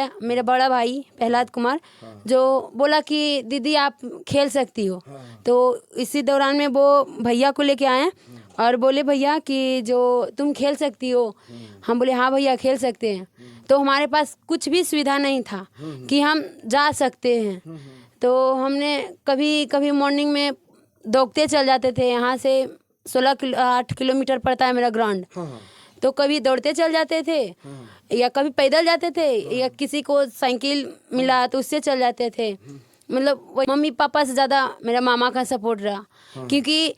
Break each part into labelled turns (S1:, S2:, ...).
S1: बुलाया मेरा बड़ा भाई प्रहलाद कुमार, जो बोला कि दीदी आप खेल सकती हो। तो इसी दौरान में वो भैया को लेके आए और बोले भैया कि जो तुम खेल सकती हो। हम बोले हाँ भैया खेल सकते हैं। तो हमारे पास कुछ भी सुविधा नहीं था कि हम जा सकते हैं। तो हमने कभी कभी मॉर्निंग में दौड़ते चल जाते थे। यहाँ से 8 किलोमीटर पड़ता है मेरा ग्राउंड। तो कभी दौड़ते चल जाते थे या कभी पैदल जाते थे या किसी को साइकिल मिला तो उससे चल जाते थे। मतलब वही मम्मी पापा से ज़्यादा मेरा मामा का सपोर्ट रहा, क्योंकि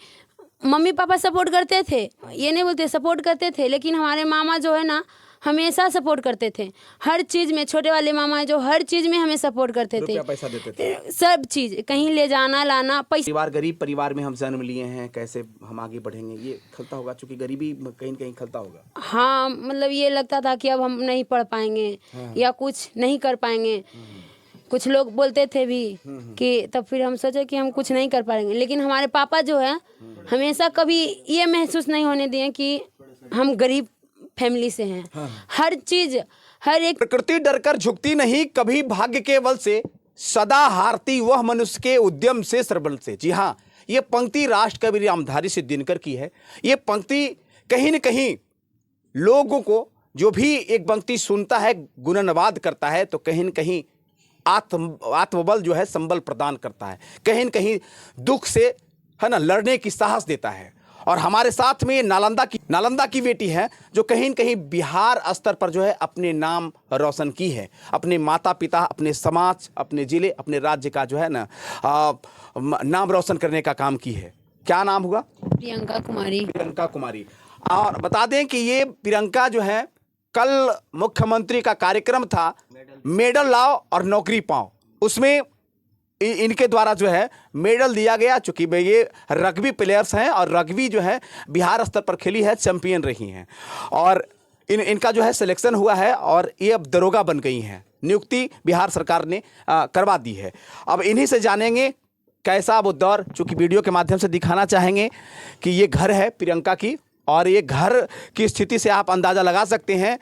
S1: मम्मी पापा सपोर्ट करते थे, ये नहीं बोलते सपोर्ट करते थे, लेकिन हमारे मामा जो है ना हमेशा सपोर्ट करते थे हर चीज़ में। छोटे वाले मामा जो हर चीज़ में हमें सपोर्ट करते थे,
S2: पैसा देते थे,
S1: सब चीज़ कहीं ले जाना लाना पैसा।
S2: परिवार गरीब परिवार में हम जन्म लिए हैं, कैसे हम आगे बढ़ेंगे ये खलता होगा, क्योंकि गरीबी कहीं न कहीं खलता होगा।
S1: हाँ, मतलब ये लगता था कि अब हम नहीं पढ़ पाएंगे या कुछ नहीं कर पाएंगे। कुछ लोग बोलते थे भी कि तब फिर हम सोचे कि हम कुछ नहीं कर पाएंगे, लेकिन हमारे पापा जो है हमेशा कभी ये महसूस नहीं होने दिए कि हम गरीब फैमिली से हैं। हर चीज़ हर एक।
S2: प्रकृति डरकर झुकती नहीं, कभी भाग्य के बल से सदा हारती वह मनुष्य के उद्यम से सरबल से। जी हाँ, ये पंक्ति राष्ट्र कवि रामधारी सिद्ध दिनकर की है। ये पंक्ति कहीं न कहीं लोगों को, जो भी एक पंक्ति सुनता है गुणनवाद करता है, तो कहीं न कहीं आत्मबल जो है संबल प्रदान करता है, कहीं न कहीं दुख से है ना लड़ने की साहस देता है। और हमारे साथ में नालंदा की बेटी है, जो कहीं न कहीं बिहार स्तर पर जो है अपने नाम रोशन की है, अपने माता पिता, अपने समाज, अपने जिले, अपने राज्य का जो है ना नाम रोशन करने का काम की है। क्या नाम हुआ?
S1: प्रियंका कुमारी।
S2: प्रियंका कुमारी। और बता दें कि ये प्रियंका जो है, कल मुख्यमंत्री का कार्यक्रम था मेडल लाओ और नौकरी पाओ, उसमें इनके द्वारा जो है मेडल दिया गया। चूंकि ये रग्बी प्लेयर्स हैं और रग्बी जो है बिहार स्तर पर खेली है, चैंपियन रही हैं, और इनका जो है सिलेक्शन हुआ है और ये अब दरोगा बन गई हैं। नियुक्ति बिहार सरकार ने करवा दी है। अब इन्हीं से जानेंगे कैसा वो दौर, चूंकि वीडियो के माध्यम से दिखाना चाहेंगे कि ये घर है प्रियंका की, और ये घर की स्थिति से आप अंदाज़ा लगा सकते हैं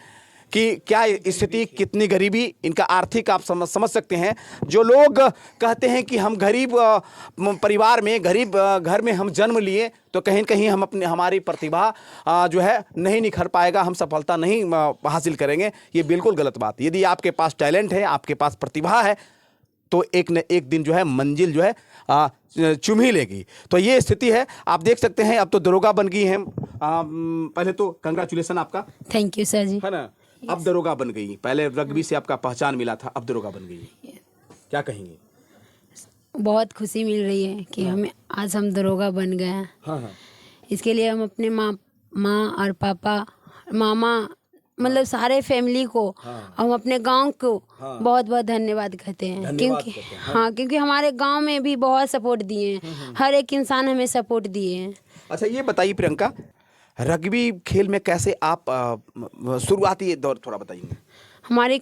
S2: कि क्या स्थिति, कितनी गरीबी, इनका आर्थिक आप समझ सकते हैं। जो लोग कहते हैं कि हम गरीब परिवार में, गरीब घर में हम जन्म लिए, तो कहीं न कहीं हम हमारी प्रतिभा जो है नहीं निखर पाएगा, हम सफलता नहीं हासिल करेंगे, ये बिल्कुल गलत बात। यदि आपके पास टैलेंट है, आपके पास प्रतिभा है, तो एक न एक दिन जो है मंजिल जो है चुम ही लेगी। तो ये स्थिति है, आप देख सकते हैं। अब तो दरोगा बन गई हैं। पहले तो कंग्रेचुलेसन आपका,
S1: थैंक यू सर जी,
S2: है ना। अब दरोगा बन गई, पहले रग्बी से आपका पहचान मिला था, अब दरोगा बन गई, क्या कहेंगे?
S1: बहुत खुशी मिल रही है कि हमें आज हम दरोगा बन गए हैं।
S2: हाँ।
S1: इसके लिए हम अपने माँ और पापा, मामा, मतलब सारे फैमिली को, हम अपने गांव को बहुत बहुत धन्यवाद कहते हैं, क्योंकि क्योंकि हमारे गांव में भी बहुत सपोर्ट दिए हैं, हर एक इंसान हमें सपोर्ट दिए हैं।
S2: अच्छा, ये बताइए प्रियंका, रग्बी खेल में कैसे आप शुरुआती दौर थोड़ा बताइए।
S1: हमारे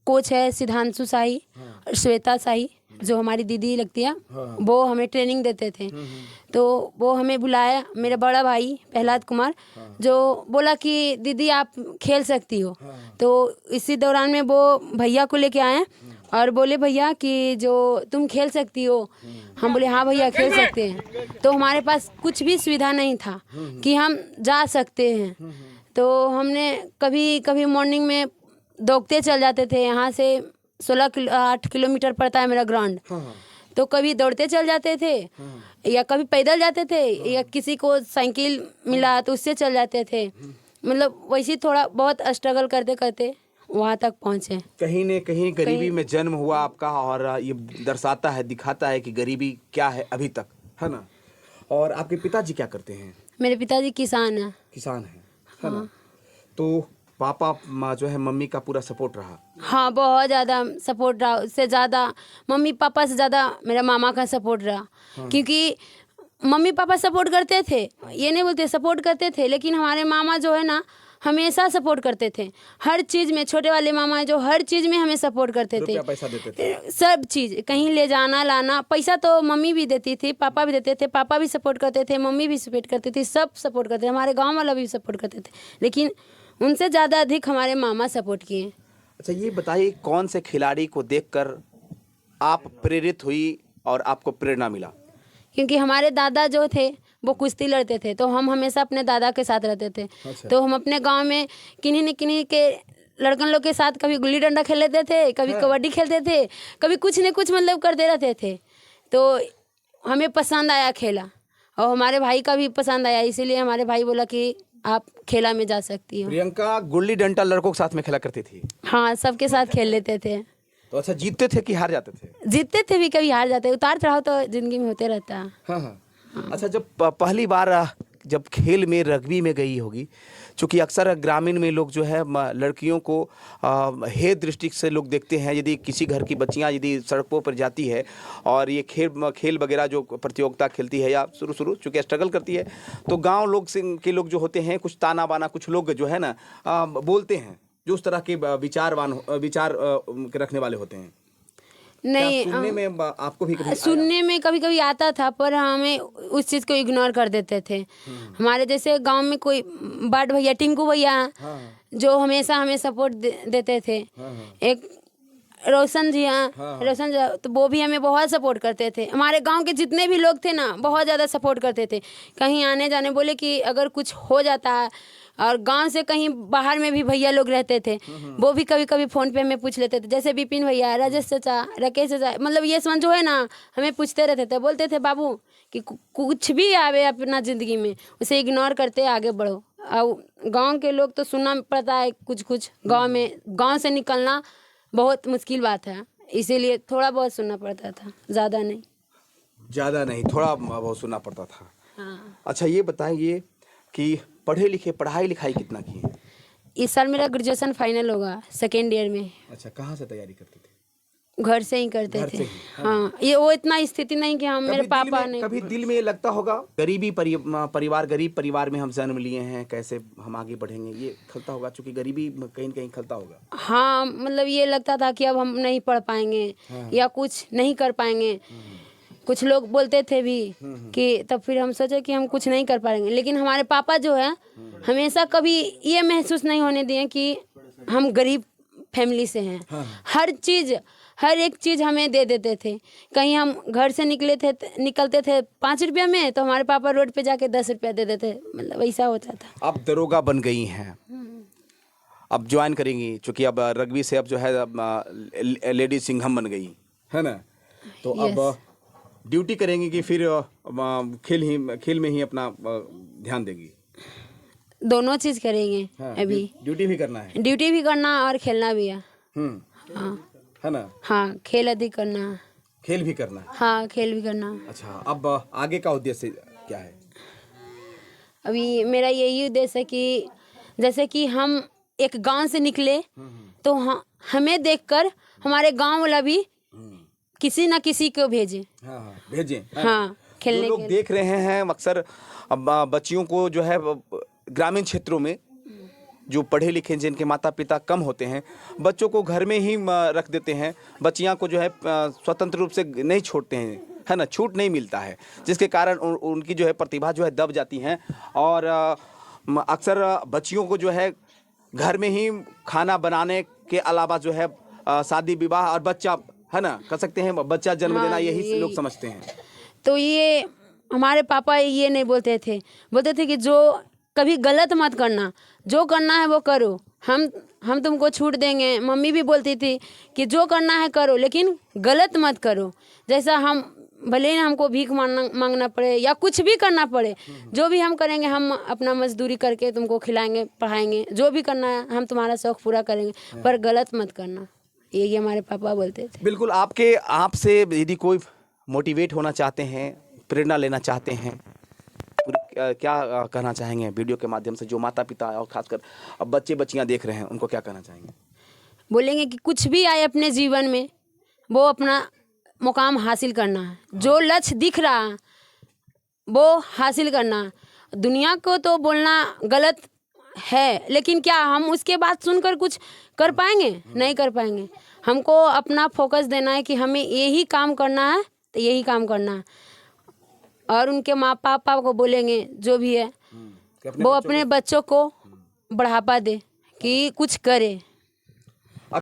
S1: कोच है सिद्धांशु शाही और श्वेता शाही, जो हमारी दीदी लगती है, वो हमें ट्रेनिंग देते थे। तो वो हमें बुलाया मेरा बड़ा भाई प्रहलाद कुमार, जो बोला कि दीदी आप खेल सकती हो। तो इसी दौरान में वो भैया को लेके आए और बोले भैया कि जो तुम खेल सकती हो। हम बोले हाँ भैया खेल सकते हैं। तो हमारे पास कुछ भी सुविधा नहीं था कि हम जा सकते हैं। तो हमने कभी कभी मॉर्निंग में दौड़ते चल जाते थे। यहाँ से 8 किलोमीटर पड़ता है मेरा ग्राउंड। तो कभी दौड़ते चल जाते थे या कभी पैदल जाते थे या किसी को साइकिल मिला तो उससे चल जाते थे। मतलब वैसे थोड़ा बहुत स्ट्रगल करते करते वहाँ तक पहुँचे।
S2: कहीं न कहीं गरीबी में जन्म हुआ आपका, और ये दर्शाता है, दिखाता है कि गरीबी क्या है अभी तक, है ना। और आपके पिताजी क्या करते हैं?
S1: मेरे पिताजी किसान हैं।
S2: किसान हैं, है ना। तो पापा जो है मम्मी का पूरा सपोर्ट रहा?
S1: हाँ, बहुत ज़्यादा सपोर्ट रहा। उससे ज़्यादा मम्मी पापा से ज़्यादा मेरा मामा का सपोर्ट रहा। क्योंकि मम्मी पापा सपोर्ट करते थे, ये नहीं बोलते सपोर्ट करते थे, लेकिन हमारे मामा जो है ना हमेशा सपोर्ट करते थे हर चीज़ में। छोटे वाले मामा है जो हर चीज़ में हमें सपोर्ट करते थे,
S2: पैसा देते थे,
S1: सब चीज़ कहीं ले जाना लाना। पैसा तो मम्मी भी देती थी, पापा भी देते थे, पापा भी सपोर्ट करते थे, मम्मी भी सपोर्ट करती थी, सब सपोर्ट करते थे, हमारे गाँव वाला भी सपोर्ट करते थे, लेकिन उनसे ज़्यादा अधिक हमारे मामा सपोर्ट किए।
S2: अच्छा ये बताइए, कौन से खिलाड़ी को देखकर आप प्रेरित हुई और आपको प्रेरणा मिला?
S1: क्योंकि हमारे दादा जो थे वो कुश्ती लड़ते थे, तो हम हमेशा अपने दादा के साथ रहते थे।
S2: अच्छा।
S1: तो हम अपने गांव में किन्हीं न किन्हीं के लड़कन लोग के साथ कभी गुल्ली डंडा खेल लेते थे, कभी कबड्डी खेलते थे, कभी कुछ न कुछ मतलब करते रहते थे। तो हमें पसंद आया खेला, और हमारे भाई का भी पसंद आया, इसीलिए हमारे भाई बोला कि आप खेला में जा सकती हो।
S2: प्रियंका गुल्ली डंडा लड़कों के साथ में खेला करती थी?
S1: हाँ, सबके साथ खेल लेते थे।
S2: तो अच्छा, जीतते थे कि हार जाते थे?
S1: जीतते थे भी, कभी हार जाते, उतार चढ़ाव तो जिंदगी में होते रहता है।
S2: हाँ हाँ। अच्छा, जब पहली बार जब खेल में रग्बी में गई होगी, चूँकि अक्सर ग्रामीण में लोग जो है लड़कियों को हे दृष्टि से लोग देखते हैं। यदि किसी घर की बच्चियां यदि सड़कों पर जाती है और ये खेल वगैरह जो प्रतियोगिता खेलती है या शुरू चूँकि स्ट्रगल करती है, तो गांव लोग के लोग जो होते हैं, कुछ ताना बाना कुछ लोग जो है ना बोलते हैं, जो उस तरह के विचार रखने वाले होते हैं।
S1: नहीं,
S2: सुनने में आपको भी कभी
S1: सुनने में कभी कभी आता था, पर हमें उस चीज़ को इग्नोर कर देते थे। हमारे जैसे गांव में कोई बड़ भैया, टिंकू भैया, जो हमेशा हमें सपोर्ट देते थे। एक रोशन जी हैं, रोशन जी, तो वो भी हमें बहुत सपोर्ट करते थे। हमारे गांव के जितने भी लोग थे ना, बहुत ज़्यादा सपोर्ट करते थे। कहीं आने जाने बोले कि अगर कुछ हो जाता है, और गांव से कहीं बाहर में भी भैया लोग रहते थे, वो भी कभी कभी फ़ोन पे हमें पूछ लेते थे। जैसे विपिन भैया, राजेश चाचा, राकेश चाचा, मतलब ये समझो है ना, हमें पूछते रहते थे। बोलते थे बाबू कि कुछ भी आवे अपना ज़िंदगी में, उसे इग्नोर करते आगे बढ़ो। और गांव के लोग तो सुनना पड़ता है कुछ गांव से निकलना बहुत मुश्किल बात है, इसीलिए थोड़ा बहुत सुनना पड़ता था, ज़्यादा नहीं,
S2: थोड़ा बहुत सुनना पड़ता था।
S1: हाँ।
S2: अच्छा ये बताइए कि पढ़ाई लिखाई कितना की है?
S1: इस साल मेरा ग्रेजुएशन फाइनल होगा, सेकेंड ईयर में।
S2: अच्छा, कहाँ से तैयारी करते थे?
S1: घर से ही करते
S2: घर
S1: थे।
S2: से ही?
S1: हाँ, ये वो इतना स्थिति नहीं कि हम, मेरे पापा ने।
S2: कभी दिल में ये लगता होगा, गरीब परिवार में हम जन्म लिए हैं, कैसे हम आगे बढ़ेंगे, ये खलता होगा, क्योंकि गरीबी कहीं न कहीं खलता होगा।
S1: हाँ, मतलब ये लगता था कि अब हम नहीं पढ़ पाएंगे, या कुछ नहीं कर पाएंगे। कुछ लोग बोलते थे भी कि, तब फिर हम सोचे कि हम कुछ नहीं कर पाएंगे। लेकिन हमारे पापा जो है, हमेशा कभी ये महसूस नहीं होने दिए कि हम गरीब फैमिली से हैं। हर एक चीज़ हमें दे देते थे। कहीं हम घर से निकलते थे 5 रुपया में, तो हमारे पापा रोड पे जाके 10 रुपया दे देते, मतलब ऐसा होता था।
S2: अब दरोगा बन गई हैं, अब ज्वाइन करेंगी, चूँकि अब रग्बी से अब जो है लेडी सिंघम बन गई है ना, तो अब ड्यूटी करेंगी कि फिर खेल में ही अपना ध्यान देगी?
S1: दोनों चीज़ करेंगे।
S2: हाँ,
S1: अभी
S2: ड्यूटी भी करना है?
S1: ड्यूटी भी करना और खेलना भी है।
S2: हाँ, है ना?
S1: हाँ, खेल अधिक करना,
S2: खेल भी करना है?
S1: हाँ, खेल भी करना।
S2: अच्छा, अब आगे का उद्देश्य क्या है?
S1: अभी मेरा यही उद्देश्य है कि जैसे कि हम एक गांव से निकले, तो हमें देखकर हमारे गांव वाला भी किसी ना किसी को भेजे।
S2: भेजें।
S1: हाँ, खेलने
S2: लोग देख रहे हैं अक्सर अब बच्चियों को जो है ग्रामीण क्षेत्रों में, जो पढ़े लिखे जिनके माता पिता कम होते हैं, बच्चों को घर में ही रख देते हैं। बच्चियां को जो है स्वतंत्र रूप से नहीं छोड़ते हैं, है ना, छूट नहीं मिलता है, जिसके कारण उनकी जो है प्रतिभा जो है दब जाती हैं। और अक्सर बच्चियों को जो है घर में ही खाना बनाने के अलावा जो है शादी विवाह और बच्चा, है ना, कर सकते हैं, बच्चा जन्म देना, यही लोग समझते हैं।
S1: तो ये हमारे पापा ये नहीं बोलते थे कि जो कभी गलत मत करना, जो करना है वो करो, हम तुमको छूट देंगे। मम्मी भी बोलती थी कि जो करना है करो, लेकिन गलत मत करो। जैसा हम भले ही हमको भीख मांगना पड़े या कुछ भी करना पड़े, जो भी हम करेंगे, हम अपना मजदूरी करके तुमको खिलाएंगे, पढ़ाएंगे, जो भी करना है हम तुम्हारा शौक पूरा करेंगे, पर गलत मत करना, यही हमारे पापा बोलते थे।
S2: बिल्कुल। आपसे यदि कोई मोटिवेट होना चाहते हैं, प्रेरणा लेना चाहते हैं, क्या कहना चाहेंगे वीडियो के माध्यम से, जो माता पिता और खासकर अब बच्चे बच्चियां देख रहे हैं, उनको क्या कहना चाहेंगे?
S1: बोलेंगे कि कुछ भी आए अपने जीवन में, वो अपना मुकाम हासिल करना है। जो लक्ष्य दिख रहा है वो हासिल करना। दुनिया को तो बोलना गलत है, लेकिन क्या हम उसके बाद सुनकर कुछ कर पाएंगे? नहीं कर पाएंगे। हमको अपना फोकस देना है कि हमें यही काम करना है, तो यही काम करना है। और उनके माँ पापा को बोलेंगे, जो भी है, वो अपने बच्चों को बढ़ावा दे कि कुछ करे।